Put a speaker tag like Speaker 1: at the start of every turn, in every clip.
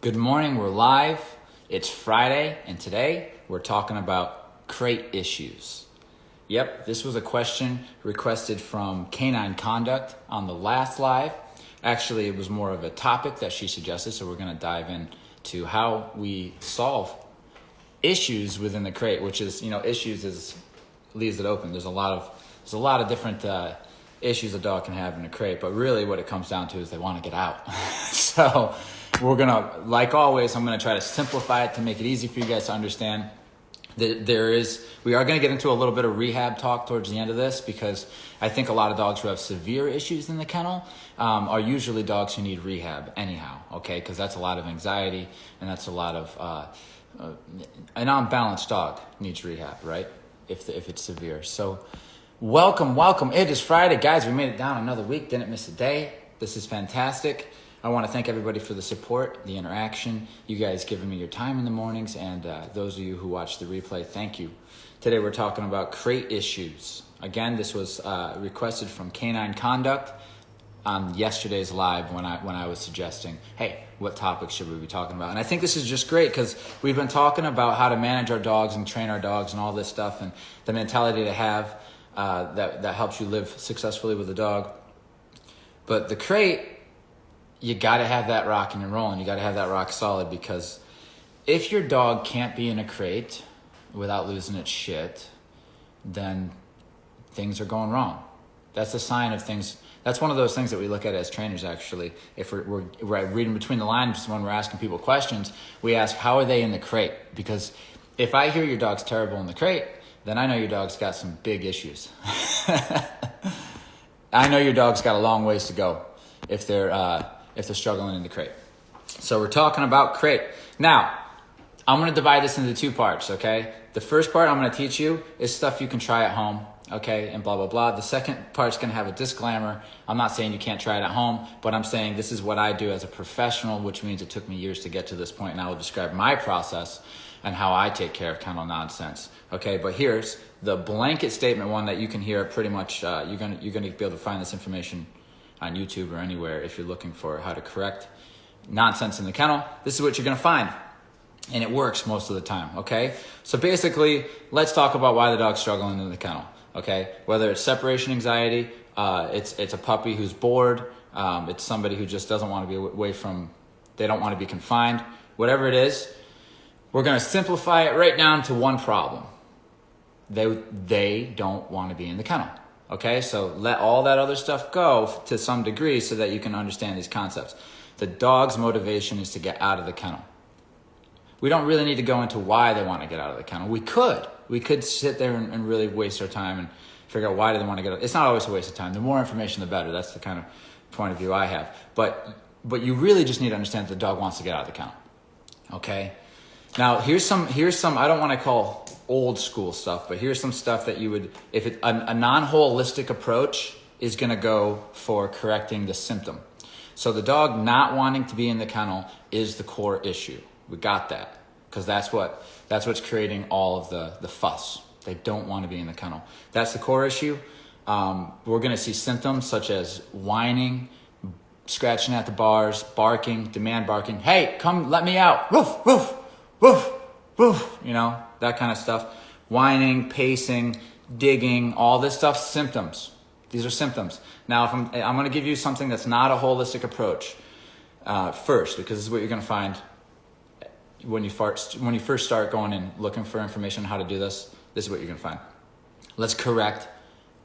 Speaker 1: Good morning, we're live. It's Friday, and today we're talking about crate issues. Yep, this was a question requested from Canine Conduct on the last live. Actually, it was more of a topic that she suggested, so we're going to dive into how we solve issues within the crate, which is, issues leaves it open. There's a lot of different issues a dog can have in a crate, but really what it comes down to is they want to get out. So we're going to, like always, I'm going to try to simplify it to make it easy for you guys to understand. We are going to get into a little bit of rehab talk towards the end of this, because I think a lot of dogs who have severe issues in the kennel are usually dogs who need rehab anyhow, okay? Because that's a lot of anxiety, and that's a lot of, an unbalanced dog needs rehab, right? If it's severe. So welcome. It is Friday. Guys, we made it down another week, didn't miss a day. This is fantastic. I want to thank everybody for the support, the interaction, you guys giving me your time in the mornings, and those of you who watch the replay, thank you. Today we're talking about crate issues. Again, this was requested from Canine Conduct on yesterday's live when I was suggesting, hey, what topics should we be talking about? And I think this is just great because we've been talking about how to manage our dogs and train our dogs and all this stuff, and the mentality to have that helps you live successfully with a dog. But the crate, you got to have that rocking and rolling. You got to have that rock solid, because if your dog can't be in a crate without losing its shit, then things are going wrong. That's a sign of things. That's one of those things that we look at as trainers, actually. If we're reading between the lines when we're asking people questions, we ask, how are they in the crate? Because if I hear your dog's terrible in the crate, then I know your dog's got some big issues. I know your dog's got a long ways to go if they're struggling in the crate. So we're talking about crate. Now, I'm going to divide this into two parts, okay? The first part I'm going to teach you is stuff you can try at home, okay, and blah, blah, blah. The second part's going to have a disclaimer. I'm not saying you can't try it at home, but I'm saying this is what I do as a professional, which means it took me years to get to this point, and I will describe my process and how I take care of kennel nonsense, okay? But here's the blanket statement, one that you can hear pretty much. You're going to be able to find this information on YouTube or anywhere if you're looking for how to correct nonsense in the kennel. This is what you're going to find, and it works most of the time, okay? So basically, let's talk about why the dog's struggling in the kennel, okay? Whether it's separation anxiety, it's a puppy who's bored, it's somebody who just doesn't want to be away from, they don't want to be confined, whatever it is, we're going to simplify it right down to one problem. They don't want to be in the kennel. Okay, so let all that other stuff go to some degree so that you can understand these concepts. The dog's motivation is to get out of the kennel. We don't really need to go into why they want to get out of the kennel. We could sit there and really waste our time and figure out why do they want to get out. It's not always a waste of time. The more information, the better. That's the kind of point of view I have. But you really just need to understand that the dog wants to get out of the kennel. Okay? Now, here's some I don't want to call old school stuff, but here's some stuff that you would, a non-holistic approach is going to go for correcting the symptom. So the dog not wanting to be in the kennel is the core issue. We got that, because that's what's creating all of the fuss. They don't want to be in the kennel. That's the core issue. We're going to see symptoms such as whining, scratching at the bars, barking, demand barking. Hey, come let me out. Woof, woof, woof, woof. That kind of stuff. Whining, pacing, digging, all this stuff, symptoms. These are symptoms. Now, if I'm going to give you something that's not a holistic approach first, because this is what you're going to find when you first start going and looking for information on how to do this. This is what you're going to find. Let's correct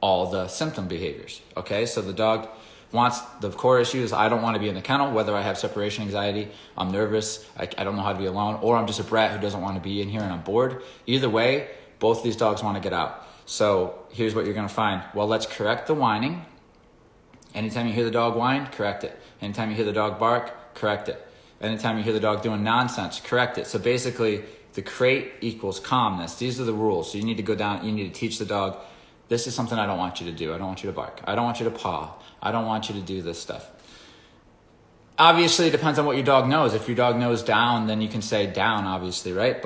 Speaker 1: all the symptom behaviors. Okay, so the dog wants, the core issue is I don't want to be in the kennel, whether I have separation anxiety, I'm nervous, I don't know how to be alone, or I'm just a brat who doesn't want to be in here and I'm bored. Either way, both of these dogs want to get out. So here's what you're going to find. Well, let's correct the whining. Anytime you hear the dog whine, correct it. Anytime you hear the dog bark, correct it. Anytime you hear the dog doing nonsense, correct it. So basically, the crate equals calmness. These are the rules. So you need to go down, you need to teach the dog, this is something I don't want you to do. I don't want you to bark. I don't want you to paw. I don't want you to do this stuff. Obviously, it depends on what your dog knows. If your dog knows down, then you can say down, obviously, right?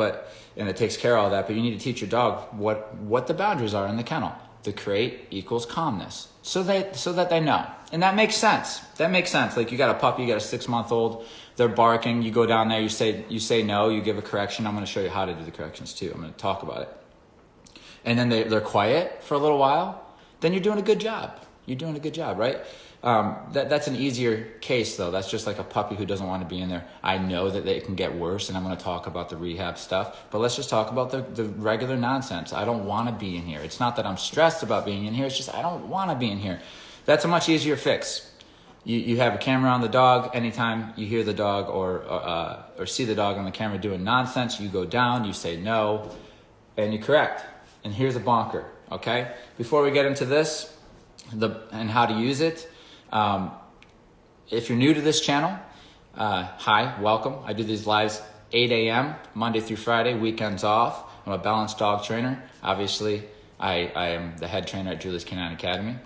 Speaker 1: And it takes care of all that. But you need to teach your dog what the boundaries are in the kennel. The crate equals calmness, so that they know. And that makes sense. That makes sense. Like you got a puppy, you got a 6-month-old, they're barking, you go down there, you say no, you give a correction. I'm going to show you how to do the corrections too. I'm going to talk about it. And then they're quiet for a little while, then you're doing a good job. You're doing a good job, right? That's an easier case though. That's just like a puppy who doesn't want to be in there. I know that they can get worse, and I'm going to talk about the rehab stuff, but let's just talk about the regular nonsense. I don't want to be in here. It's not that I'm stressed about being in here. It's just I don't want to be in here. That's a much easier fix. You have a camera on the dog. Anytime you hear the dog or see the dog on the camera doing nonsense, you go down, you say no, and you correct. And here's a bonker, okay? Before we get into this and how to use it, if you're new to this channel, hi, welcome. I do these lives 8 a.m. Monday through Friday, weekends off. I'm a balanced dog trainer. Obviously, I am the head trainer at Julie's Canine Academy.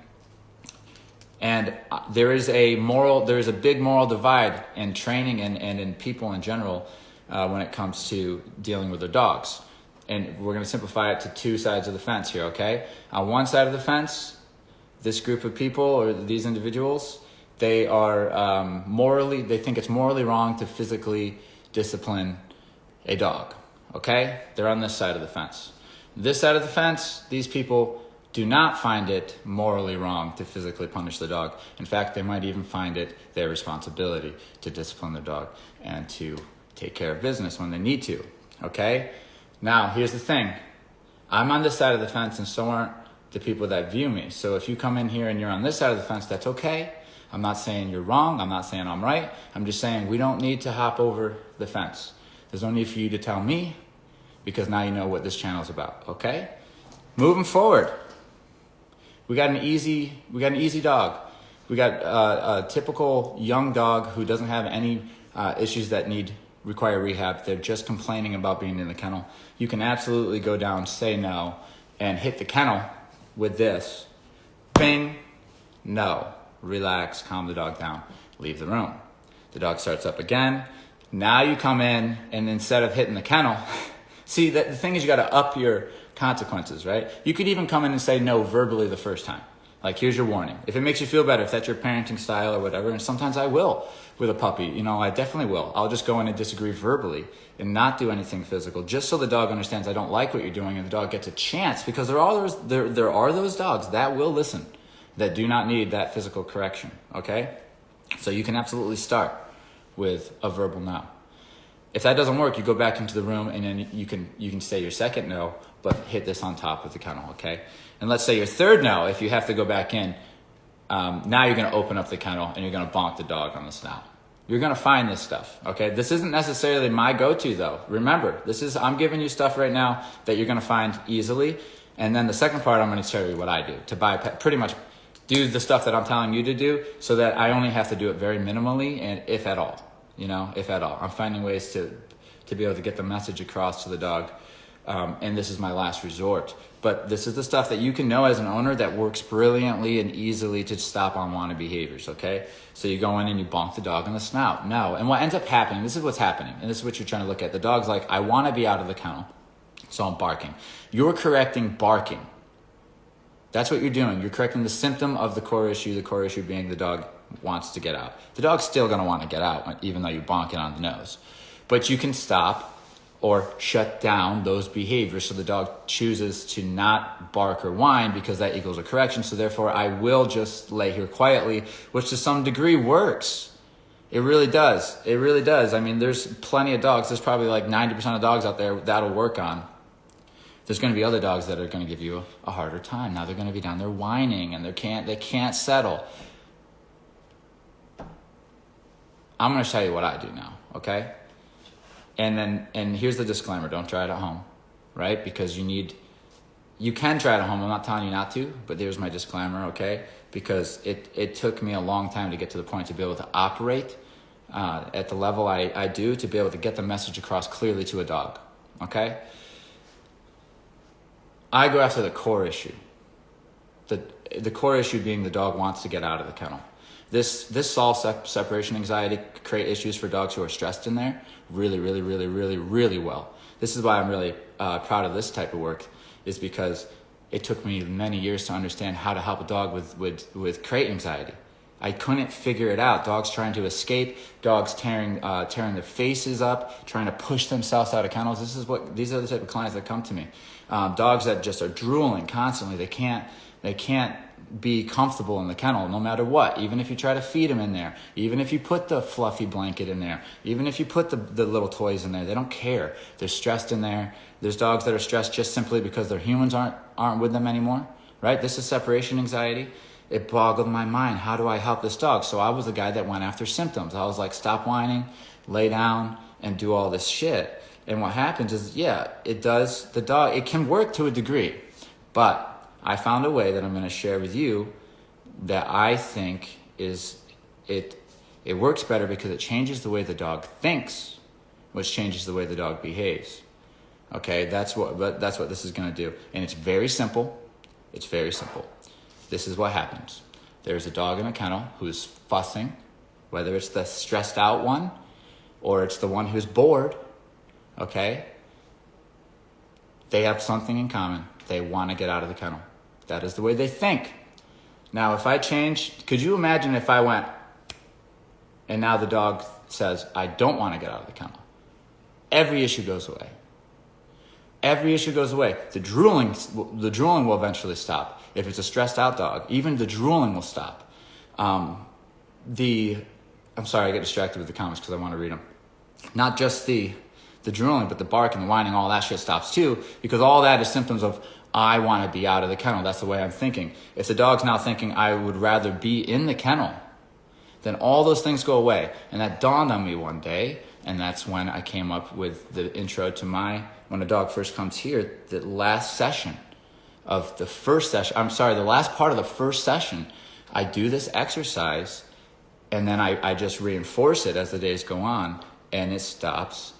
Speaker 1: And there is a big moral divide in training and in people in general when it comes to dealing with their dogs. And we're going to simplify it to two sides of the fence here, okay? On one side of the fence, this group of people or these individuals, they are they think it's morally wrong to physically discipline a dog, okay? They're on this side of the fence. This side of the fence, these people do not find it morally wrong to physically punish the dog. In fact, they might even find it their responsibility to discipline the dog and to take care of business when they need to, okay? Now, here's the thing. I'm on this side of the fence, and so aren't the people that view me. So if you come in here and you're on this side of the fence, that's okay. I'm not saying you're wrong. I'm not saying I'm right. I'm just saying we don't need to hop over the fence. There's no need for you to tell me, because now you know what this channel is about, okay? Moving forward. We got an easy dog. We got a typical young dog who doesn't have any issues that require rehab. They're just complaining about being in the kennel. You can absolutely go down, say no, and hit the kennel with this. Bing, no. Relax, calm the dog down, leave the room. The dog starts up again. Now you come in, and instead of hitting the kennel, see, the thing is you got to up your consequences, right? You could even come in and say no verbally the first time. Like, here's your warning. If it makes you feel better, if that's your parenting style or whatever, and sometimes I will with a puppy, I definitely will. I'll just go in and disagree verbally and not do anything physical, just so the dog understands I don't like what you're doing, and the dog gets a chance, because there are those dogs that will listen, that do not need that physical correction, okay? So you can absolutely start with a verbal no. If that doesn't work, you go back into the room, and then you can say your second no, but hit this on top of the kennel, okay? And let's say your third no, if you have to go back in, now you're going to open up the kennel and you're going to bonk the dog on the snout. You're going to find this stuff, okay? This isn't necessarily my go-to, though. Remember, I'm giving you stuff right now that you're going to find easily, and then the second part, I'm going to show you what I do to pretty much do the stuff that I'm telling you to do, so that I only have to do it very minimally, and if at all, if at all. I'm finding ways to be able to get the message across to the dog, and this is my last resort. But this is the stuff that you can know as an owner that works brilliantly and easily to stop unwanted behaviors, okay? So you go in and you bonk the dog on the snout. No. And what ends up happening, this is what's happening, and this is what you're trying to look at. The dog's like, I want to be out of the kennel, so I'm barking. You're correcting barking. That's what you're doing. You're correcting the symptom of the core issue being the dog wants to get out. The dog's still going to want to get out, even though you bonk it on the nose. But you can stop or shut down those behaviors, so the dog chooses to not bark or whine, because that equals a correction. So therefore, I will just lay here quietly, which to some degree works. It really does. It really does. I mean, there's plenty of dogs. There's probably like 90% of dogs out there that'll work on. There's going to be other dogs that are going to give you a harder time. Now they're going to be down there whining, and they can't settle. I'm going to tell you what I do now, okay? And here's the disclaimer: don't try it at home, right? Because you can try it at home. I'm not telling you not to, but there's my disclaimer, okay? Because it took me a long time to get to the point to be able to operate at the level I do, to be able to get the message across clearly to a dog, okay? I go after the core issue. The core issue being the dog wants to get out of the kennel. This solves separation anxiety, create issues for dogs who are stressed in there really, really, really, really, really well. This is why I'm really proud of this type of work, is because it took me many years to understand how to help a dog with crate anxiety. I couldn't figure it out. Dogs trying to escape, dogs tearing their faces up, trying to push themselves out of kennels. These are the type of clients that come to me. Dogs that just are drooling constantly. They can't be comfortable in the kennel no matter what. Even if you try to feed them in there, even if you put the fluffy blanket in there, even if you put the little toys in there, they don't care. They're stressed in there. There's dogs that are stressed just simply because their humans aren't with them anymore, right? This is separation anxiety. It boggled my mind. How do I help this dog? So I was the guy that went after symptoms. I was like, stop whining, lay down, and do all this shit. And what happens is, it can work to a degree, but I found a way that I'm going to share with you that I think it works better because it changes the way the dog thinks, which changes the way the dog behaves. Okay, that's what this is going to do. And it's very simple. It's very simple. This is what happens. There's a dog in a kennel who's fussing, whether it's the stressed out one or it's the one who's bored, okay? They have something in common. They want to get out of the kennel. That is the way they think. Now, if I change, could you imagine if I went and now the dog says, I don't want to get out of the kennel? Every issue goes away. Every issue goes away. The drooling will eventually stop. If it's a stressed out dog, even the drooling will stop. I'm sorry, I get distracted with the comments because I want to read them. Not just the drooling, but the bark and the whining, all that shit stops too, because all that is symptoms of, I want to be out of the kennel. That's the way I'm thinking. If the dog's now thinking, I would rather be in the kennel, then all those things go away. And that dawned on me one day, and that's when I came up with the intro to when a dog first comes here, the last session of the first session, the last part of the first session, I do this exercise, and then I just reinforce it as the days go on, and it stops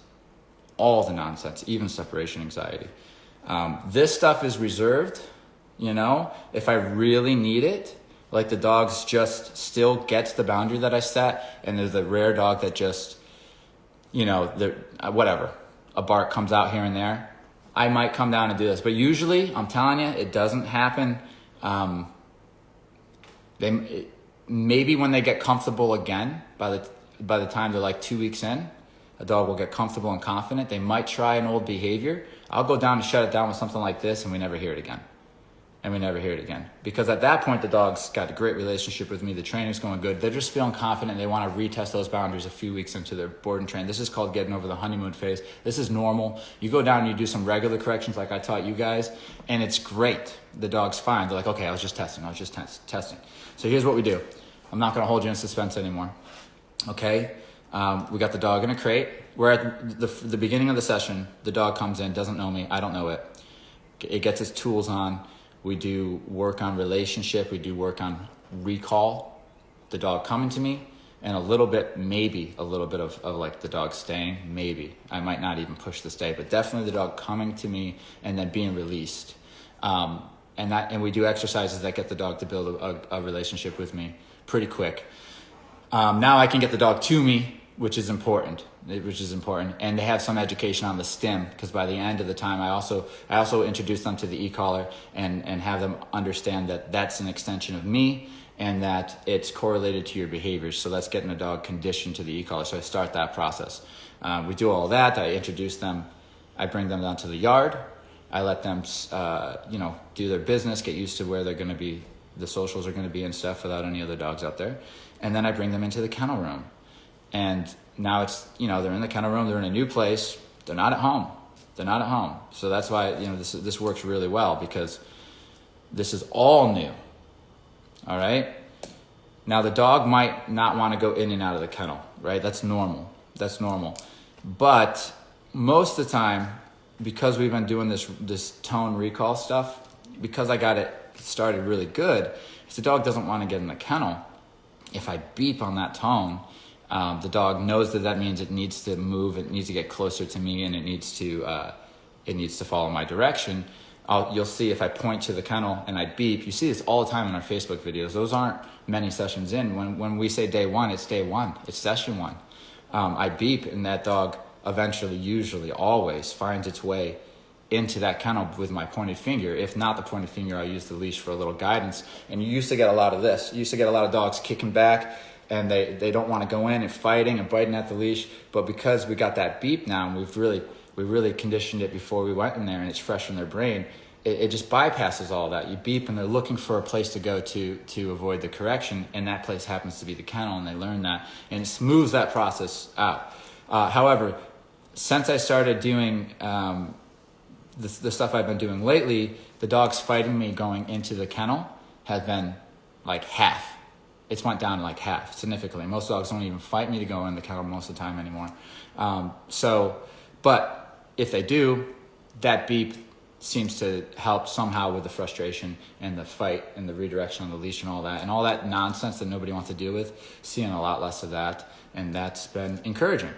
Speaker 1: all the nonsense, even separation anxiety. This stuff is reserved, if I really need it. Like the dog's just still gets the boundary that I set, and there's the rare dog that just, whatever, a bark comes out here and there. I might come down and do this, but usually, I'm telling you, it doesn't happen. Maybe when they get comfortable again, by the time they're like 2 weeks in, a dog will get comfortable and confident. They might try an old behavior. I'll go down and shut it down with something like this, and we never hear it again. Because at that point, the dog's got a great relationship with me. The training's going good. They're just feeling confident. They want to retest those boundaries a few weeks into their board and train. This is called getting over the honeymoon phase. This is normal. You go down and you do some regular corrections like I taught you guys, and it's great. The dog's fine. They're like, okay, I was just testing. So here's what we do. I'm not going to hold you in suspense anymore. Okay? We got the dog in a crate. We're at the beginning of the session. The dog comes in, doesn't know me. I don't know it. It gets its tools on. We do work on relationship. We do work on recall. The dog coming to me, and maybe a little bit of like the dog staying. Maybe. I might not even push the stay, but definitely the dog coming to me and then being released. And we do exercises that get the dog to build a relationship with me pretty quick. Now I can get the dog to me, which is important, and they have some education on the stim, because by the end of the time, I also introduce them to the e-collar and have them understand that that's an extension of me and that it's correlated to your behaviors. So that's getting a dog conditioned to the e-collar. So I start that process. We do all that. I introduce them. I bring them down to the yard. I let them, do their business, get used to where they're going to be, the socials are going to be and stuff without any other dogs out there. And then I bring them into the kennel room. And now it's, they're in the kennel room, they're in a new place, they're not at home. So that's why, this works really well, because this is all new. All right? Now the dog might not want to go in and out of the kennel, right? That's normal. But most of the time, because we've been doing this tone recall stuff, because I got it started really good, if the dog doesn't want to get in the kennel, if I beep on that tone, the dog knows that means it needs to move, it needs to get closer to me, and it needs to follow my direction. You'll see if I point to the kennel and I beep. You see this all the time in our Facebook videos. Those aren't many sessions in. When we say day one, it's day one. It's session one. I beep, and that dog eventually, usually, always finds its way into that kennel with my pointed finger. If not the pointed finger, I'll use the leash for a little guidance. And you used to get a lot of this. You used to get a lot of dogs kicking back, and they don't want to go in and fighting and biting at the leash. But because we got that beep now, and we really conditioned it before we went in there, and it's fresh in their brain, it just bypasses all that. You beep, and they're looking for a place to go to avoid the correction, and that place happens to be the kennel, and they learn that, and it smooths that process out. However, since I started doing the stuff I've been doing lately, the dogs fighting me going into the kennel has been like half. It's went down like half, significantly. Most dogs don't even fight me to go in the kennel most of the time anymore. But if they do, that beep seems to help somehow with the frustration and the fight and the redirection on the leash and all that nonsense that nobody wants to deal with. Seeing a lot less of that, and that's been encouraging.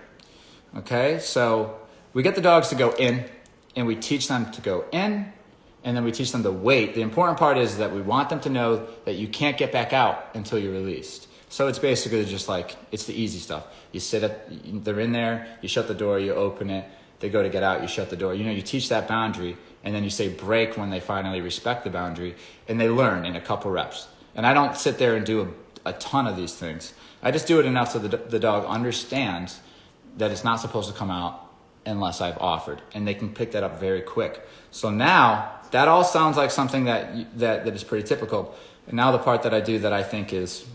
Speaker 1: Okay, so we get the dogs to go in, and we teach them to go in, and then we teach them to wait. The important part is that we want them to know that you can't get back out until you're released. So it's basically just like, it's the easy stuff. You they're in there, you shut the door, you open it, they go to get out, you shut the door. You teach that boundary, and then you say break when they finally respect the boundary, and they learn in a couple reps. And I don't sit there and do a ton of these things. I just do it enough so the dog understands that it's not supposed to come out unless I've offered, and they can pick that up very quick. So now that all sounds like something that is pretty typical. And now the part that I do that I think is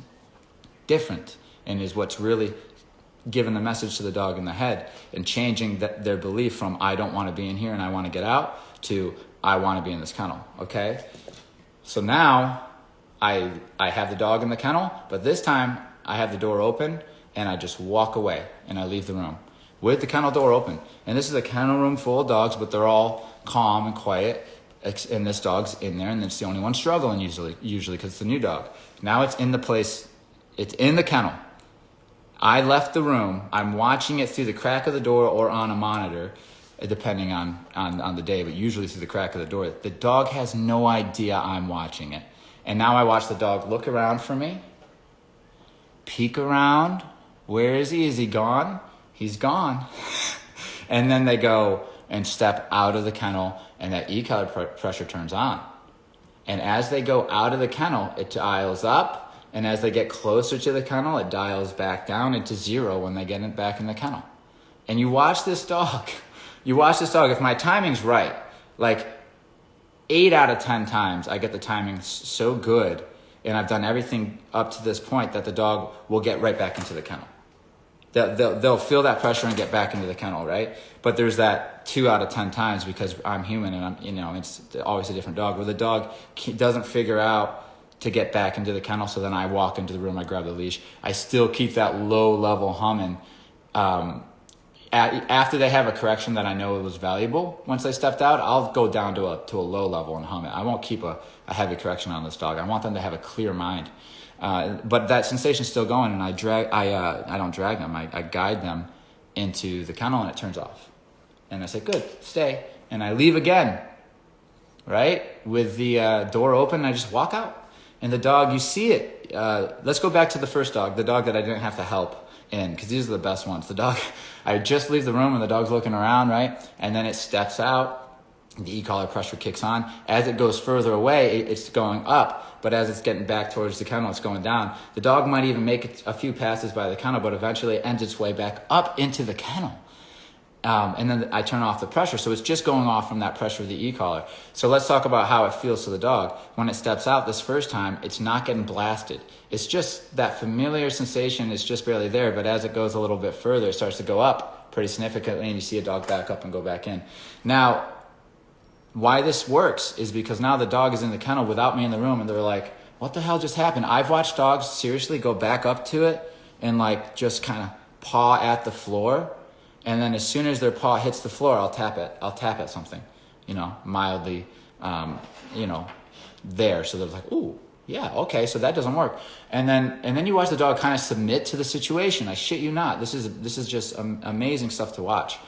Speaker 1: different and is what's really giving the message to the dog in the head and changing their belief from I don't want to be in here and I want to get out to I want to be in this kennel. Okay, so now I have the dog in the kennel, but this time I have the door open and I just walk away and I leave the room with the kennel door open. And this is a kennel room full of dogs, but they're all calm and quiet, and this dog's in there, and it's the only one struggling usually because it's a new dog. Now it's in the place, it's in the kennel. I left the room, I'm watching it through the crack of the door or on a monitor, depending on the day, but usually through the crack of the door. The dog has no idea I'm watching it. And now I watch the dog look around for me, peek around. Where is he? Is he gone? He's gone. And then they go and step out of the kennel, and that e-collar pressure turns on. And as they go out of the kennel, it dials up, and as they get closer to the kennel, it dials back down into 0 when they get back in the kennel. And you watch this dog. If my timing's right, like 8 out of 10 times, I get the timing so good, and I've done everything up to this point that the dog will get right back into the kennel. They'll feel that pressure and get back into the kennel, right? But there's that 2 out of 10 times, because I'm human and it's always a different dog, where the dog doesn't figure out to get back into the kennel. So then I walk into the room, I grab the leash. I still keep that low level humming. After they have a correction that I know was valuable, once they stepped out, I'll go down to a low level and hum it. I won't keep a heavy correction on this dog. I want them to have a clear mind. But that sensation's still going, and I don't drag them. I guide them into the kennel, and it turns off. And I say, good, stay. And I leave again, right? With the door open, and I just walk out. And the dog, you see it. Let's go back to the first dog, the dog that I didn't have to help in, because these are the best ones. The dog, I just leave the room, and the dog's looking around, right? And then it steps out. The e-collar pressure kicks on. As it goes further away, it's going up. But as it's getting back towards the kennel, it's going down. The dog might even make a few passes by the kennel, but eventually it ends its way back up into the kennel. And then I turn off the pressure. So it's just going off from that pressure of the e-collar. So let's talk about how it feels to the dog. When it steps out this first time, it's not getting blasted. It's just that familiar sensation is just barely there. But as it goes a little bit further, it starts to go up pretty significantly, and you see a dog back up and go back in. Now, why this works is because now the dog is in the kennel without me in the room, and they're like, what the hell just happened? I've watched dogs seriously go back up to it and like just kind of paw at the floor. And then as soon as their paw hits the floor, I'll tap at something, mildly, there. So they're like, ooh, yeah, okay, so that doesn't work. And then you watch the dog kind of submit to the situation. I shit you not. This is just amazing stuff to watch.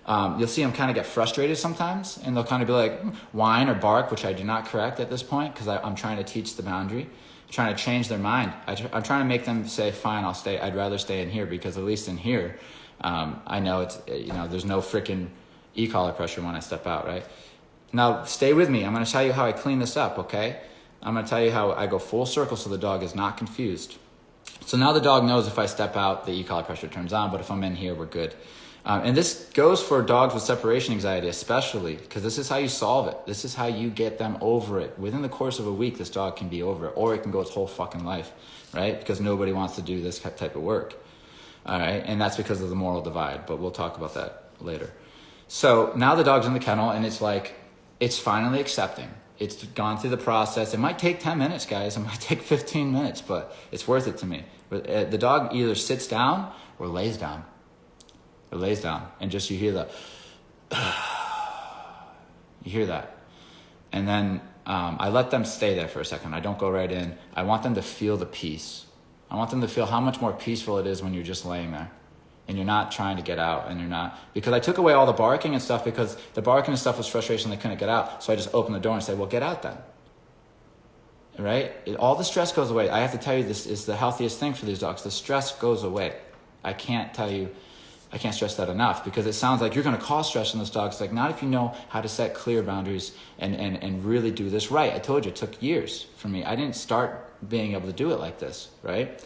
Speaker 1: You'll see them kind of get frustrated sometimes, and they'll kind of be like whine or bark, which I do not correct at this point, because I'm trying to teach the boundary, I'm trying to change their mind. I'm trying to make them say, fine, I'll stay. I'd rather stay in here, because at least in here, I know it's, there's no freaking e-collar pressure when I step out, right? Now, stay with me. I'm going to tell you how I clean this up, okay? I'm going to tell you how I go full circle so the dog is not confused. So now the dog knows if I step out, the e-collar pressure turns on, but if I'm in here, we're good. And this goes for dogs with separation anxiety especially, because this is how you solve it. This is how you get them over it. Within the course of a week, this dog can be over it, or it can go its whole fucking life, right? Because nobody wants to do this type of work, all right? And that's because of the moral divide, but we'll talk about that later. So now the dog's in the kennel, and it's like, it's finally accepting. It's gone through the process. It might take 10 minutes, guys. It might take 15 minutes, but it's worth it to me. But the dog either sits down or lays down. It lays down, and just you hear the, you hear that. And then I let them stay there for a second. I don't go right in. I want them to feel the peace. I want them to feel how much more peaceful it is when you're just laying there. And you're not trying to get out, and you're not, because I took away all the barking and stuff, because the barking and stuff was frustration, they couldn't get out. So I just opened the door and said, well, get out then. Right? All the stress goes away. I have to tell you, this is the healthiest thing for these dogs. The stress goes away. I can't stress that enough, because it sounds like you're going to cause stress in those dogs. It's like, not if you know how to set clear boundaries and really do this right. I told you, it took years for me. I didn't start being able to do it like this, right?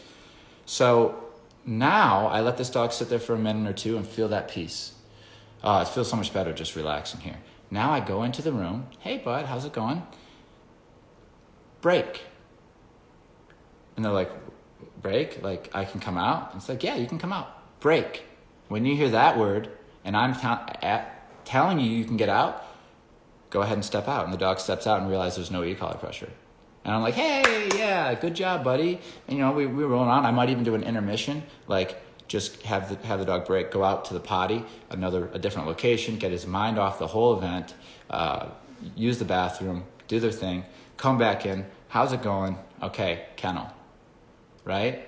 Speaker 1: So now I let this dog sit there for a minute or two and feel that peace. It feels so much better just relaxing here. Now I go into the room. Hey, bud, how's it going? Break. And they're like, break? Like, I can come out? And it's like, yeah, you can come out. Break. When you hear that word, and I'm telling you can get out, go ahead and step out. And the dog steps out and realizes there's no e-collar pressure. And I'm like, hey, yeah, good job, buddy. And, you know, we're rolling on. I might even do an intermission, like just have the dog break, go out to the potty, a different location, get his mind off the whole event, use the bathroom, do their thing, come back in. How's it going? Okay, kennel, right?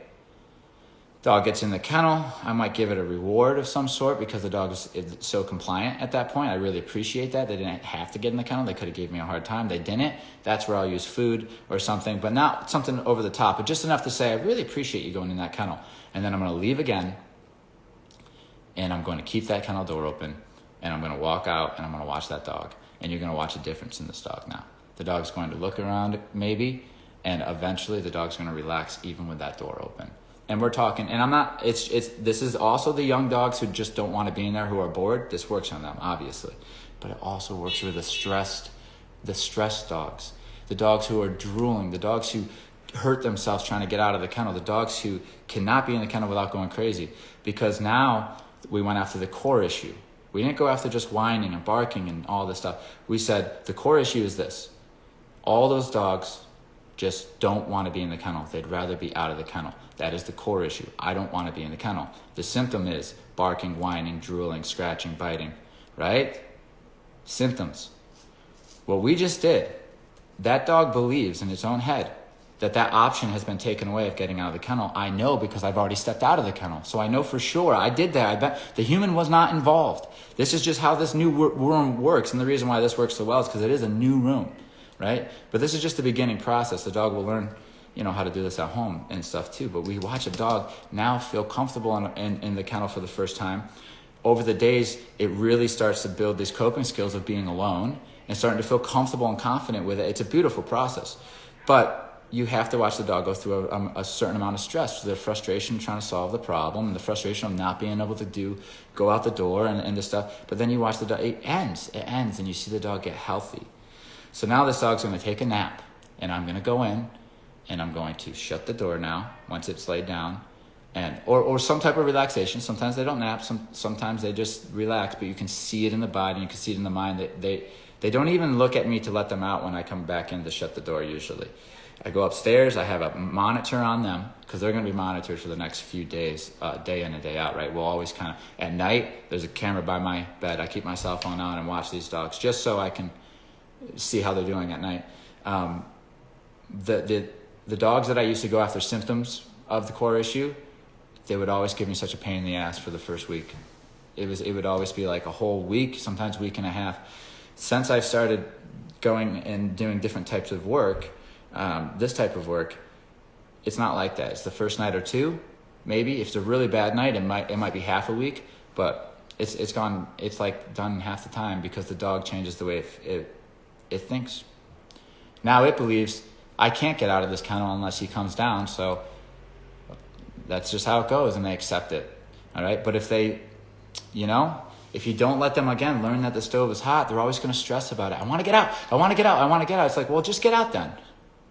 Speaker 1: Dog gets in the kennel. I might give it a reward of some sort because the dog is so compliant at that point. I really appreciate that. They didn't have to get in the kennel. They could have gave me a hard time. They didn't. That's where I'll use food or something, but not something over the top, but just enough to say, I really appreciate you going in that kennel. And then I'm going to leave again, and I'm going to keep that kennel door open, and I'm going to walk out, and I'm going to watch that dog. And you're going to watch a difference in this dog now. The dog's going to look around maybe, and eventually the dog's going to relax even with that door open. And we're talking, and I'm not, this is also the young dogs who just don't want to be in there, who are bored. This works on them, obviously. But it also works with the stressed dogs. The dogs who are drooling, the dogs who hurt themselves trying to get out of the kennel, the dogs who cannot be in the kennel without going crazy. Because now we went after the core issue. We didn't go after just whining and barking and all this stuff. We said the core issue is this. All those dogs just don't want to be in the kennel. They'd rather be out of the kennel. That is the core issue. I don't want to be in the kennel. The symptom is barking, whining, drooling, scratching, biting, right? Symptoms. What we just did, that dog believes in its own head that option has been taken away of getting out of the kennel. I know because I've already stepped out of the kennel. So I know for sure I did that. I bet the human was not involved. This is just how this new room works. And the reason why this works so well is because it is a new room, right? But this is just the beginning process. The dog will learn, how to do this at home and stuff too. But we watch a dog now feel comfortable in the kennel for the first time. Over the days, it really starts to build these coping skills of being alone and starting to feel comfortable and confident with it. It's a beautiful process. But you have to watch the dog go through a certain amount of stress, the frustration trying to solve the problem, and the frustration of not being able to go out the door and this stuff. But then you watch the dog, it ends, and you see the dog get healthy. So now this dog's going to take a nap, and I'm going to go in, and I'm going to shut the door now once it's laid down, or some type of relaxation. Sometimes they don't nap, sometimes they just relax, but you can see it in the body, you can see it in the mind. They don't even look at me to let them out when I come back in to shut the door usually. I go upstairs, I have a monitor on them because they're going to be monitored for the next few days, day in and day out, right? We'll always kind of, at night, there's a camera by my bed. I keep my cell phone on and watch these dogs just so I can see how they're doing at night. The dogs that I used to go after symptoms of the core issue, they would always give me such a pain in the ass for the first week. It would always be like a whole week, sometimes week and a half. Since I've started going and doing different types of work, this type of work, it's not like that. It's the first night or two, maybe. If it's a really bad night, it might be half a week, but it's like done half the time because the dog changes the way it thinks. Now it believes, I can't get out of this kennel unless he comes down, so that's just how it goes, and they accept it. All right? But if they, if you don't let them, again, learn that the stove is hot, they're always going to stress about it. I want to get out. I want to get out. I want to get out. It's like, well, just get out then.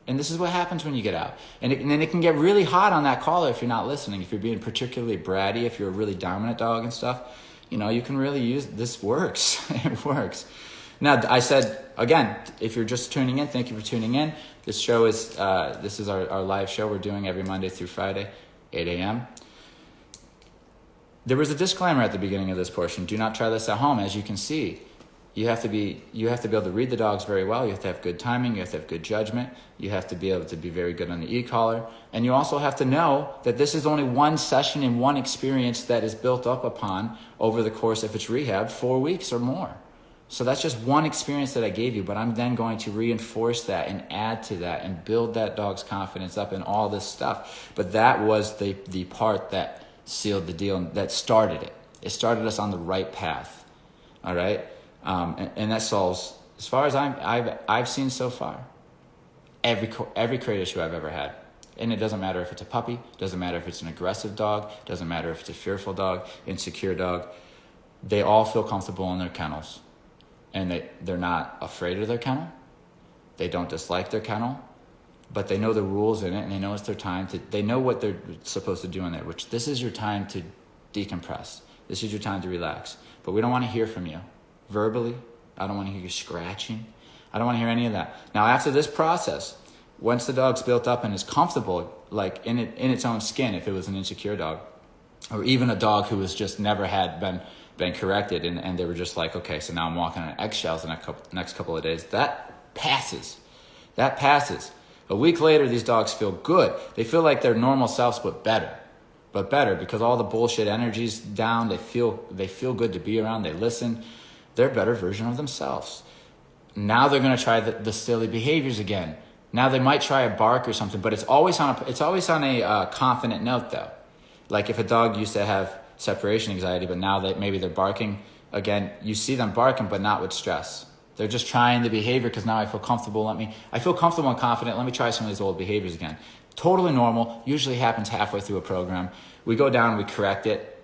Speaker 1: And this is what happens when you get out. And then it can get really hot on that collar if you're not listening. If you're being particularly bratty, if you're a really dominant dog and stuff, you can really use, this works. It works. Now, I said, again, if you're just tuning in, thank you for tuning in. This show is, this is our live show we're doing every Monday through Friday, 8 a.m. There was a disclaimer at the beginning of this portion. Do not try this at home. As you can see, you have to be able to read the dogs very well. You have to have good timing. You have to have good judgment. You have to be able to be very good on the e-collar. And you also have to know that this is only one session and one experience that is built up upon over the course, if it's rehab, 4 weeks or more. So that's just one experience that I gave you, but I'm then going to reinforce that and add to that and build that dog's confidence up and all this stuff. But that was the part that sealed the deal, and that started it. It started us on the right path. All right? And that solves, as far as I've seen so far, every crate issue I've ever had. And it doesn't matter if it's a puppy, doesn't matter if it's an aggressive dog, doesn't matter if it's a fearful dog, insecure dog. They all feel comfortable in their kennels. And they're not afraid of their kennel. They don't dislike their kennel, but they know the rules in it, and they know it's their time they know what they're supposed to do in there, which this is your time to decompress. This is your time to relax. But we don't want to hear from you verbally. I don't want to hear you scratching. I don't want to hear any of that. Now, after this process, once the dog's built up and is comfortable, like in its own skin, if it was an insecure dog, or even a dog who was just never had been corrected, and they were just like, okay, so now I'm walking on eggshells the next couple of days. That passes. A week later, these dogs feel good. They feel like their normal selves, but better because all the bullshit energy's down. They feel good to be around. They listen. They're a better version of themselves. Now they're going to try the silly behaviors again. Now they might try a bark or something, but it's always on a confident note, though. Like if a dog used to have separation anxiety, but now that maybe they're barking again, you see them barking, but not with stress. They're just trying the behavior because now I feel comfortable. I feel comfortable and confident. Let me try some of these old behaviors again. Totally normal. Usually happens halfway through a program. We go down, we correct it.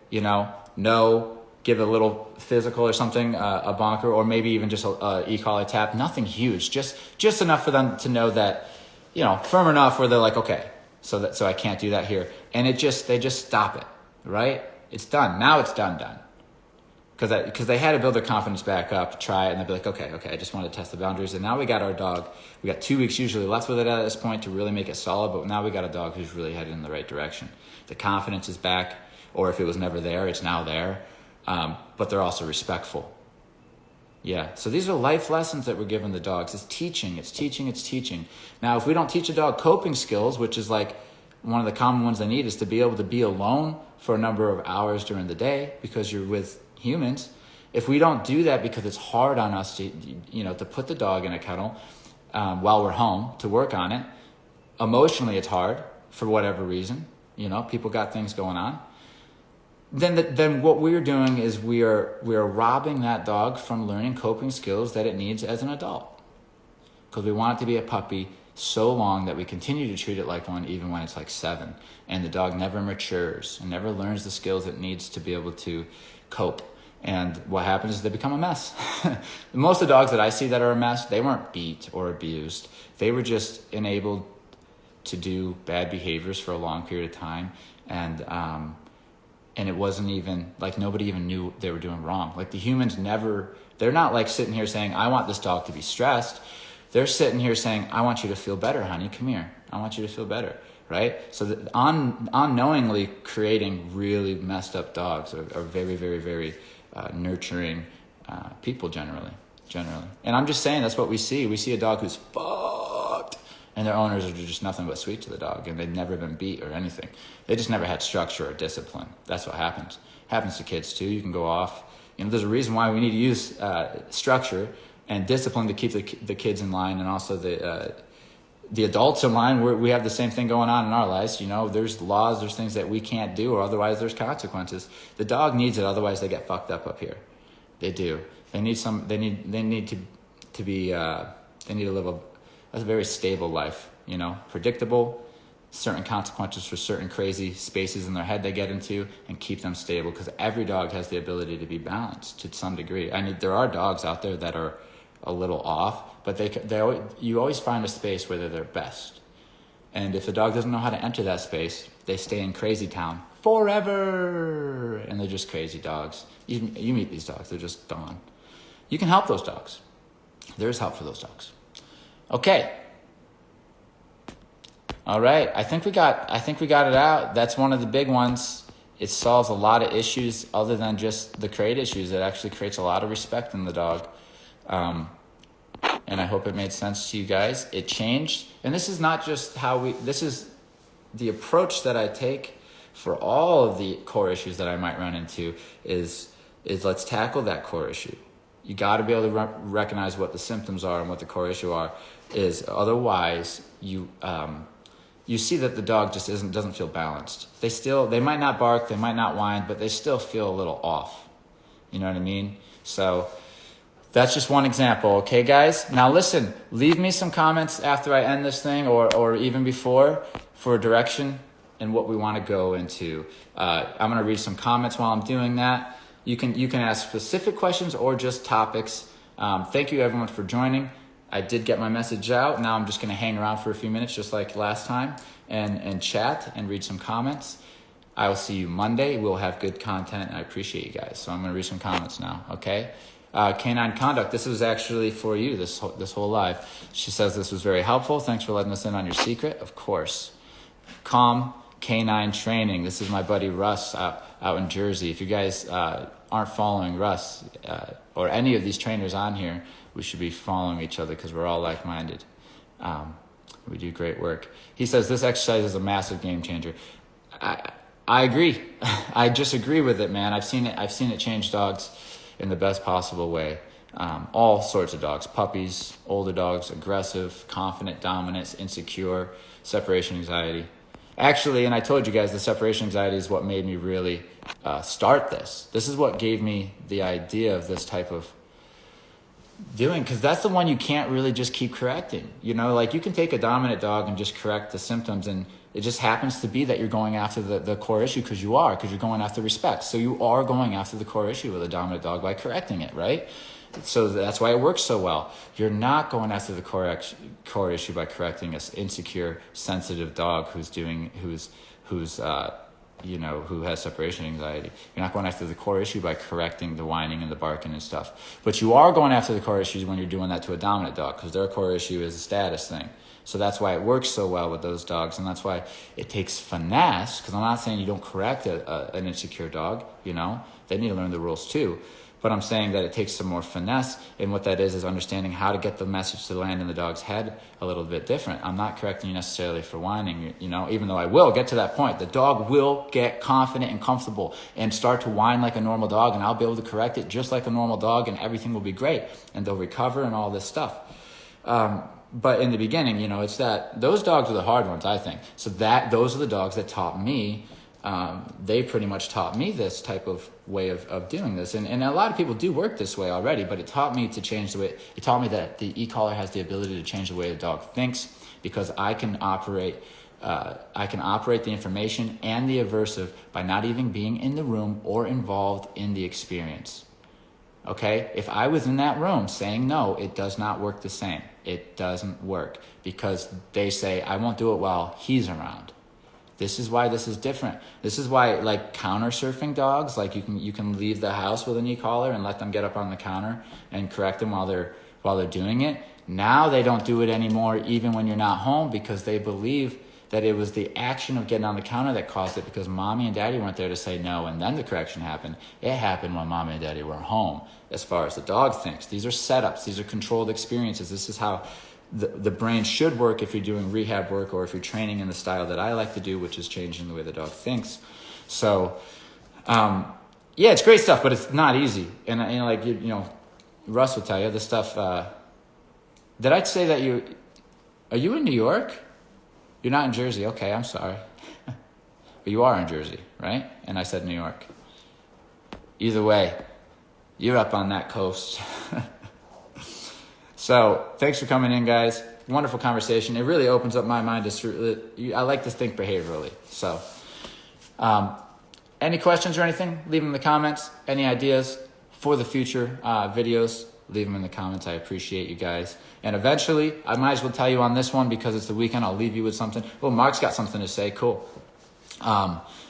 Speaker 1: No, give a little physical or something, a bonker, or maybe even just a e-collar tap. Nothing huge. Just enough for them to know that, firm enough where they're like, okay, so I can't do that here. And they just stop it, right? It's done. Now it's done. Because they had to build their confidence back up, try it, and they'd be like, okay, I just wanted to test the boundaries. And now we got our dog. We got 2 weeks usually left with it at this point to really make it solid, but now we got a dog who's really headed in the right direction. The confidence is back, or if it was never there, it's now there. But they're also respectful. Yeah, so these are life lessons that we're giving the dogs. It's teaching. Now, if we don't teach a dog coping skills, which is like one of the common ones they need, is to be able to be alone for a number of hours during the day because you're with humans. If we don't do that because it's hard on us to put the dog in a kennel while we're home to work on it, emotionally it's hard for whatever reason. People got things going on. Then what we're doing is we are robbing that dog from learning coping skills that it needs as an adult, because we want it to be a puppy so long that we continue to treat it like one even when it's like 7, and the dog never matures and never learns the skills it needs to be able to cope. And what happens is they become a mess. Most of the dogs that I see that are a mess, they weren't beat or abused. They were just enabled to do bad behaviors for a long period of time, and it wasn't even like nobody even knew they were doing wrong. Like the humans they're not like sitting here saying, I want this dog to be stressed. They're sitting here saying, I want you to feel better, honey. Come here. I want you to feel better, right? So unknowingly creating really messed up dogs are very, very, very nurturing people generally. And I'm just saying that's what we see. We see a dog who's fucked, and their owners are just nothing but sweet to the dog, and they've never been beat or anything. They just never had structure or discipline. That's what happens. Happens to kids too. You can go off. There's a reason why we need to use structure and discipline to keep the kids in line, and also the adults in line. We have the same thing going on in our lives. There's laws, there's things that we can't do, or otherwise there's consequences. The dog needs it, otherwise they get fucked up here. They do. They need to be They need to live a very stable life, you know, predictable, certain consequences for certain crazy spaces in their head they get into, and keep them stable, because every dog has the ability to be balanced to some degree. I mean, there are dogs out there that are a little off, but you always find a space where they're their best. And if the dog doesn't know how to enter that space, they stay in crazy town forever, and they're just crazy dogs. You meet these dogs, they're just gone. You can help those dogs. There is help for those dogs. Okay. All right, I think we got it out. That's one of the big ones. It solves a lot of issues other than just the crate issues. It actually creates a lot of respect in the dog. And I hope it made sense to you guys. It changed. And this is not just this is the approach that I take for all of the core issues that I might run into is let's tackle that core issue. You got to be able to recognize what the symptoms are and what the core issue is. Otherwise, you see that the dog just doesn't feel balanced. They might not bark, they might not whine, but they still feel a little off. You know what I mean? So that's just one example, okay, guys? Now listen, leave me some comments after I end this thing, or even before, for direction and what we want to go into. I'm going to read some comments while I'm doing that. You can ask specific questions or just topics. Thank you, everyone, for joining. I did get my message out. Now I'm just going to hang around for a few minutes, just like last time, and chat and read some comments. I will see you Monday. We'll have good content. I appreciate you guys. So I'm going to read some comments now, okay? Canine Conduct, this was actually for you, this whole live. She says this was very helpful. Thanks for letting us in on your secret. Of course. Calm Canine Training. This is my buddy Russ out in Jersey. If you guys aren't following Russ or any of these trainers on here, we should be following each other because we're all like-minded. We do great work. He says this exercise is a massive game changer. I agree. I just agree with it, man. I've seen it change dogs in the best possible way. All sorts of dogs, puppies, older dogs, aggressive, confident, dominant, insecure, separation anxiety. Actually, and I told you guys, the separation anxiety is what made me really start this. This is what gave me the idea of this type of doing, because that's the one you can't really just keep correcting. You know, like you can take a dominant dog and just correct the symptoms, and it just happens to be that you're going after the core issue because you're going after respect. So you are going after the core issue with a dominant dog by correcting it, right? So that's why it works so well. You're not going after the core issue by correcting an insecure, sensitive dog who has separation anxiety. You're not going after the core issue by correcting the whining and the barking and stuff. But you are going after the core issues when you're doing that to a dominant dog, because their core issue is a status thing. So that's why it works so well with those dogs, and that's why it takes finesse, because I'm not saying you don't correct an insecure dog, you know. They need to learn the rules too. But I'm saying that it takes some more finesse, and what that is understanding how to get the message to land in the dog's head a little bit different. I'm not correcting you necessarily for whining, you know, even though I will get to that point. The dog will get confident and comfortable and start to whine like a normal dog, and I'll be able to correct it just like a normal dog, and everything will be great, and they'll recover and all this stuff. But in the beginning, you know, it's that those dogs are the hard ones, I think. So those are the dogs that taught me. They pretty much taught me this type of way of doing this. And a lot of people do work this way already, but it taught me to change the way. It taught me that the e-collar has the ability to change the way the dog thinks, because I can operate the information and the aversive by not even being in the room or involved in the experience. Okay? If I was in that room saying no, it does not work the same. It doesn't work, because they say, I won't do it while he's around. This is why this is different. This is why, like, counter surfing dogs, like you can leave the house with an e-collar and let them get up on the counter and correct them while they're doing it. Now they don't do it anymore, even when you're not home, because they believe that it was the action of getting on the counter that caused it, because mommy and daddy weren't there to say no, and then the correction happened. It happened when mommy and daddy were home, as far as the dog thinks. These are setups. These are controlled experiences. This is how the brain should work if you're doing rehab work, or if you're training in the style that I like to do, which is changing the way the dog thinks. So, yeah, it's great stuff, but it's not easy. And like, you know, Russ will tell you the stuff. Did I say that are you in New York? You're not in Jersey. Okay, I'm sorry. But you are in Jersey, right? And I said New York. Either way, you're up on that coast. So thanks for coming in, guys. Wonderful conversation. It really opens up my mind. I like to think behaviorally. So any questions or anything, leave them in the comments. Any ideas for the future videos, leave them in the comments. I appreciate you guys. And eventually, I might as well tell you on this one because it's the weekend. I'll leave you with something. Well, Mark's got something to say. Cool.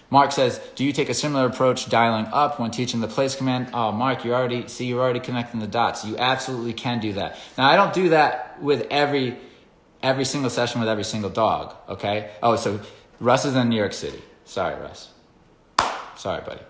Speaker 1: Mark says, do you take a similar approach dialing up when teaching the place command? Oh, Mark, you're already connecting the dots. You absolutely can do that. Now, I don't do that with every single session with every single dog, okay? Oh, so Russ is in New York City. Sorry, Russ. Sorry, buddy.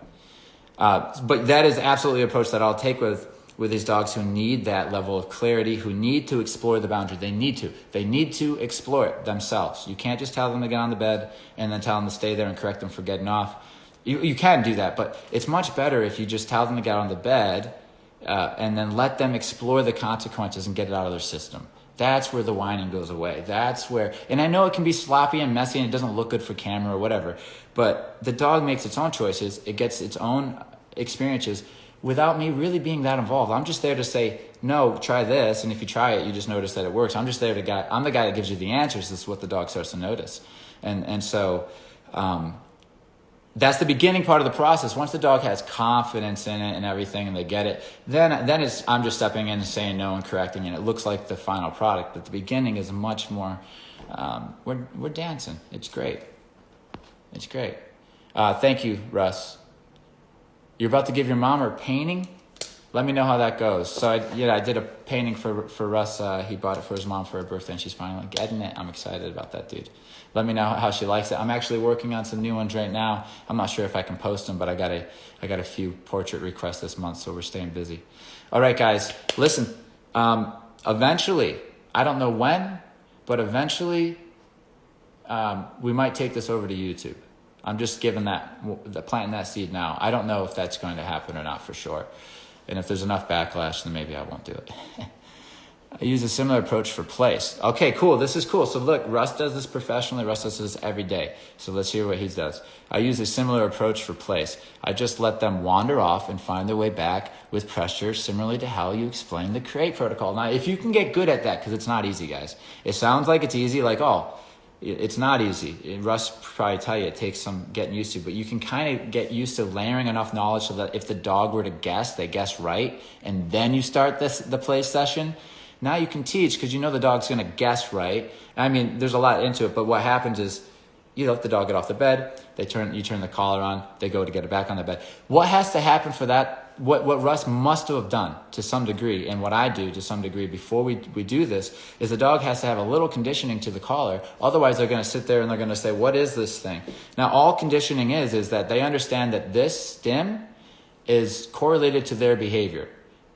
Speaker 1: But that is absolutely an approach that I'll take with these dogs who need that level of clarity, who need to explore the boundary. They need to explore it themselves. You can't just tell them to get on the bed and then tell them to stay there and correct them for getting off. You can do that, but it's much better if you just tell them to get on the bed and then let them explore the consequences and get it out of their system. That's where the whining goes away. That's where, and I know it can be sloppy and messy and it doesn't look good for camera or whatever, but the dog makes its own choices. It gets its own experiences without me really being that involved. I'm just there to say, no, try this. And if you try it, you just notice that it works. I'm just there I'm the guy that gives you the answers. This is what the dog starts to notice. And so, that's the beginning part of the process. Once the dog has confidence in it and everything and they get it, then I'm just stepping in and saying no and correcting, and it looks like the final product. But the beginning is much more, we're dancing. It's great. It's great. Thank you, Russ. You're about to give your mom her painting? Let me know how that goes. So I did a painting for Russ. He bought it for his mom for her birthday, and she's finally getting it. I'm excited about that, dude. Let me know how she likes it. I'm actually working on some new ones right now. I'm not sure if I can post them, but I got a few portrait requests this month, so we're staying busy. All right, guys, listen. Eventually, I don't know when, but eventually, we might take this over to YouTube. I'm just planting that seed now. I don't know if that's going to happen or not for sure. And if there's enough backlash, then maybe I won't do it. I use a similar approach for place. Okay, cool. This is cool. So look, Russ does this professionally. Russ does this every day. So let's hear what he does. I use a similar approach for place. I just let them wander off and find their way back with pressure, similarly to how you explain the crate protocol. Now, if you can get good at that, because it's not easy, guys. It sounds like it's easy, like, oh, it's not easy. Russ probably tell you it takes some getting used to, but you can kind of get used to layering enough knowledge so that if the dog were to guess, they guess right, and then you start the play session. Now you can teach because you know the dog's going to guess right. I mean, there's a lot into it, but what happens is you let the dog get off the bed, you turn the collar on, they go to get it back on the bed. What has to happen for that? What Russ must have done to some degree, and what I do to some degree before we do this, is the dog has to have a little conditioning to the collar. Otherwise, they're going to sit there and they're going to say, what is this thing? Now, all conditioning is that they understand that this stim is correlated to their behavior.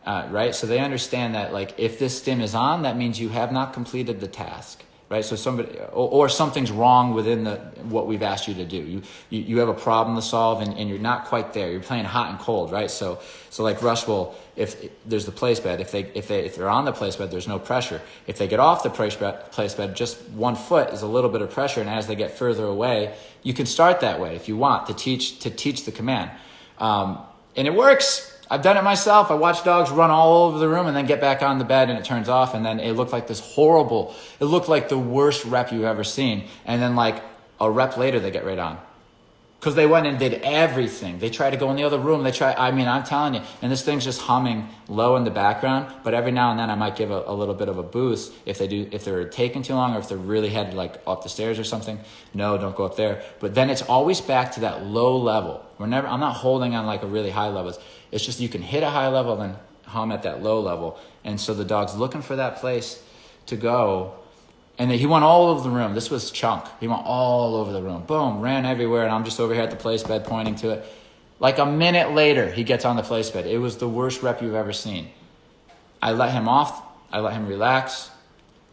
Speaker 1: Right? So they understand that, like, if this stim is on, that means you have not completed the task, right? So somebody, or something's wrong within what we've asked you to do. You have a problem to solve and you're not quite there. You're playing hot and cold, right? So like Rush will, if there's the place bed, if they're on the place bed, there's no pressure. If they get off the place bed, just 1 foot is a little bit of pressure. And as they get further away, you can start that way if you want to teach the command. And it works. I've done it myself. I watch dogs run all over the room and then get back on the bed and it turns off. And then it looked like it looked like the worst rep you've ever seen. And then like a rep later, they get right on. Because they went and did everything. They try to go in the other room. I'm telling you. And this thing's just humming low in the background. But every now and then I might give a little bit of a boost if they're taking too long or if they're really headed like up the stairs or something. No, don't go up there. But then it's always back to that low level. I'm not holding on like a really high level. It's just you can hit a high level then hum at that low level. And so the dog's looking for that place to go. And he went all over the room. This was Chunk. He went all over the room. Boom, ran everywhere. And I'm just over here at the place bed pointing to it. Like a minute later, he gets on the place bed. It was the worst rep you've ever seen. I let him off. I let him relax.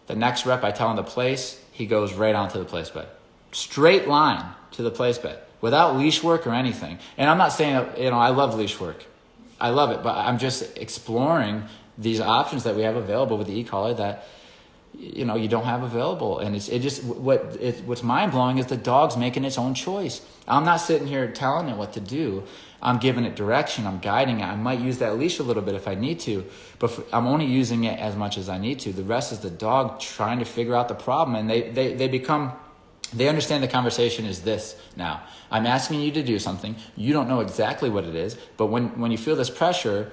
Speaker 1: The next rep, I tell him to place. He goes right onto the place bed. Straight line to the place bed without leash work or anything. And I'm not saying, I love leash work. I love it, but I'm just exploring these options that we have available with the e-collar that, you don't have available. And what's mind blowing is the dog's making its own choice. I'm not sitting here telling it what to do. I'm giving it direction, I'm guiding it. I might use that leash a little bit if I need to, but I'm only using it as much as I need to. The rest is the dog trying to figure out the problem, and they understand the conversation is this now. I'm asking you to do something. You don't know exactly what it is, but when you feel this pressure,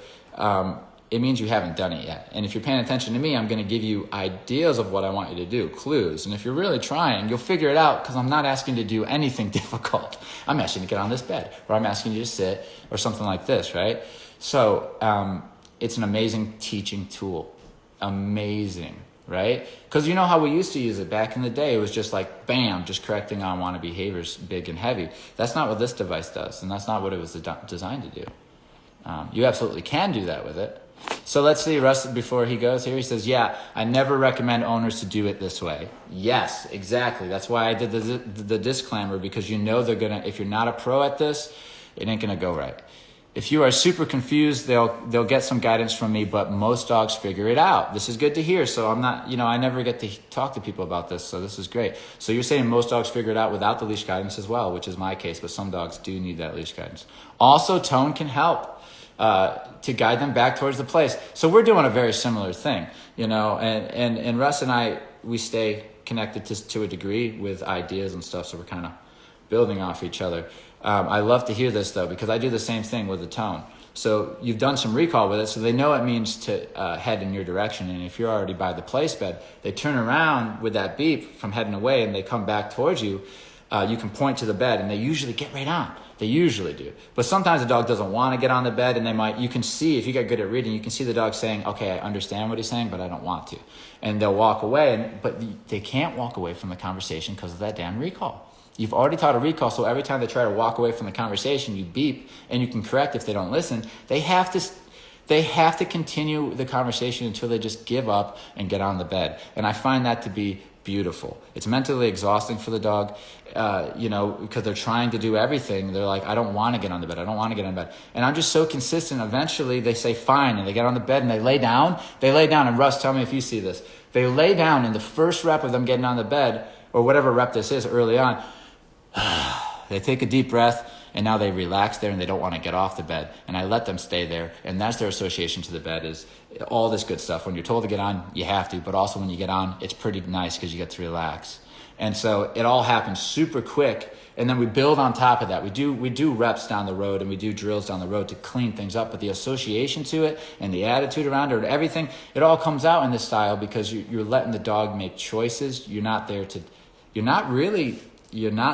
Speaker 1: it means you haven't done it yet. And if you're paying attention to me, I'm going to give you ideas of what I want you to do, clues. And if you're really trying, you'll figure it out, because I'm not asking you to do anything difficult. I'm asking you to get on this bed, or I'm asking you to sit, or something like this, right? So it's an amazing teaching tool. Amazing, right? Because you know how we used to use it back in the day. It was just like, bam, just correcting unwanted behaviors, big and heavy. That's not what this device does, and that's not what it was designed to do. You absolutely can do that with it. So let's see, Russ, before he goes here, he says, yeah, I never recommend owners to do it this way. Yes, exactly. That's why I did the disclaimer, because you know they're going to, if you're not a pro at this, it ain't going to go right. If you are super confused, they'll get some guidance from me, but most dogs figure it out. This is good to hear. So I'm not, I never get to talk to people about this, so this is great. So you're saying most dogs figure it out without the leash guidance as well, which is my case, but some dogs do need that leash guidance. Also, tone can help to guide them back towards the place. So we're doing a very similar thing, and Russ and I, we stay connected to a degree with ideas and stuff, so we're kind of building off each other. I love to hear this, though, because I do the same thing with the tone. So you've done some recall with it, so they know it means to head in your direction. And if you're already by the place bed, they turn around with that beep from heading away, and they come back towards you. You can point to the bed, and they usually get right on. They usually do. But sometimes the dog doesn't want to get on the bed, and you can see, if you get good at reading, you can see the dog saying, okay, I understand what he's saying, but I don't want to. And they'll walk away, but they can't walk away from the conversation because of that damn recall. You've already taught a recall, so every time they try to walk away from the conversation, you beep, and you can correct if they don't listen. They have to continue the conversation until they just give up and get on the bed. And I find that to be beautiful. It's mentally exhausting for the dog, because they're trying to do everything. They're like, I don't want to get on the bed. I don't want to get on the bed. And I'm just so consistent. Eventually they say fine, and they get on the bed and they lay down. And Russ, tell me if you see this. They lay down, in the first rep of them getting on the bed, or whatever rep this is early on, they take a deep breath, and now they relax there and they don't want to get off the bed. And I let them stay there, and that's their association to the bed, is all this good stuff. When you're told to get on, you have to, but also when you get on, it's pretty nice because you get to relax. And so it all happens super quick, and then we build on top of that. We do reps down the road, and we do drills down the road to clean things up, but the association to it and the attitude around it, everything, it all comes out in this style because you're letting the dog make choices. You're not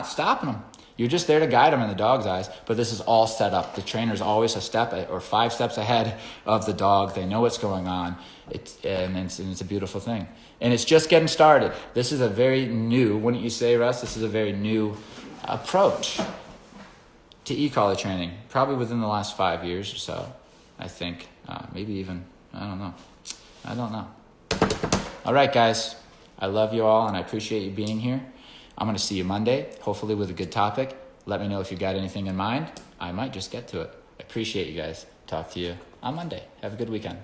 Speaker 1: stopping them. You're just there to guide them in the dog's eyes, but this is all set up. The trainer's always a step or 5 steps ahead of the dog. They know what's going on, and it's a beautiful thing. And it's just getting started. This is a very new, wouldn't you say, Russ? This is a very new approach to e-collar training, probably within the last 5 years or so, I think. Maybe even, I don't know. All right, guys. I love you all, and I appreciate you being here. I'm going to see you Monday, hopefully with a good topic. Let me know if you got anything in mind. I might just get to it. I appreciate you guys. Talk to you on Monday. Have a good weekend.